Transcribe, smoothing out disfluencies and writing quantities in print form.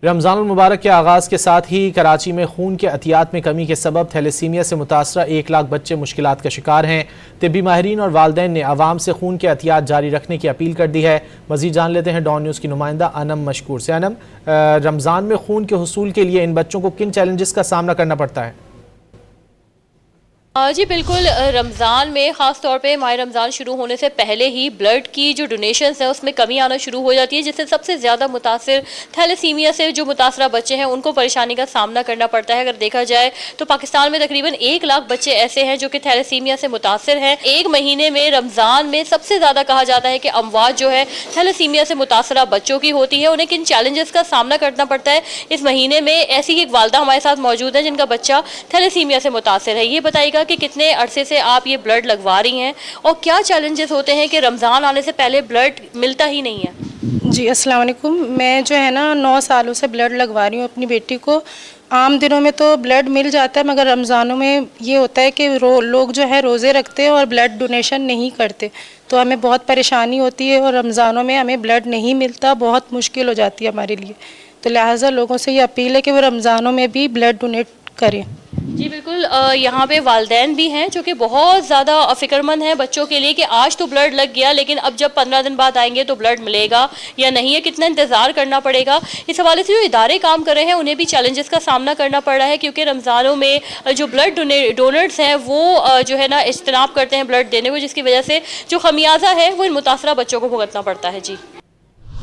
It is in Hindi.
रमज़ान मुबारक के आगाज़ के साथ ही कराची में खून के अतियात में कमी के सबब थैलेसीमिया से मुतासरा 1 लाख बच्चे मुश्किलात का शिकार हैं। तिब्बी माहिरीन और वालिदैन ने आवाम से खून के अतियात जारी रखने की अपील कर दी है। मज़ीद जान लेते हैं डॉन न्यूज़ की नुमाइंदा अनम मशकूर से। अनम, रमज़ान में खून के हुसूल के लिए इन बच्चों को किन चैलेंजेस का सामना करना पड़ता है? जी बिल्कुल, रमज़ान में ख़ास तौर पे माह रमज़ान शुरू होने से पहले ही ब्लड की जो डोनेशंस है उसमें कमी आना शुरू हो जाती है, जिससे सबसे ज़्यादा मुतासिर थैलेसीमिया से जो मुतासरा बच्चे हैं उनको परेशानी का सामना करना पड़ता है। अगर देखा जाए तो पाकिस्तान में तकरीबन 1 लाख बच्चे ऐसे हैं जो कि थैलेसीमिया से मुतासिर हैं। एक महीने में रमज़ान में सबसे ज़्यादा कहा जाता है कि अमवात जो है थैलेसीमिया से मुतासरा बच्चों की होती है। उन्हें किन चैलेंजेस का सामना करना पड़ता है इस महीने में, ऐसी ही एक वालदा हमारे साथ मौजूद है जिनका बच्चा थैलेसीमिया से मुतासिर है। ये बताइएगा कि कितने अरसे से आप ये ब्लड लगवा रही हैं और क्या चैलेंजेस होते हैं कि रमज़ान आने से पहले ब्लड मिलता ही नहीं है? जी अस्सलाम वालेकुम। मैं जो है ना 9 सालों से ब्लड लगवा रही हूँ अपनी बेटी को। आम दिनों में तो ब्लड मिल जाता है, मगर रमज़ानों में ये होता है कि लोग जो है रोज़े रखते हैं और ब्लड डोनेशन नहीं करते, तो हमें बहुत परेशानी होती है और रमज़ानों में हमें ब्लड नहीं मिलता, बहुत मुश्किल हो जाती है हमारे लिए। तो लिहाजा लोगों से ये अपील है कि वो रमज़ानों में भी ब्लड डोनेट करें। जी बिल्कुल, यहाँ पे वालिदैन भी हैं जो कि बहुत ज़्यादा फ़िक्रमंद हैं बच्चों के लिए कि आज तो ब्लड लग गया, लेकिन अब जब 15 दिन बाद आएंगे तो ब्लड मिलेगा या नहीं है, कितना इंतज़ार करना पड़ेगा। इस हवाले से जो इदारे काम कर रहे हैं उन्हें भी चैलेंजेस का सामना करना पड़ रहा है, क्योंकि रमज़ानों में जो ब्लड डोनर्स हैं वो जो है ना इज्तनाब करते हैं ब्लड देने को, जिसकी वजह से जो खमियाजा है वो इन मुतासरा बच्चों को भुगतना पड़ता है। जी।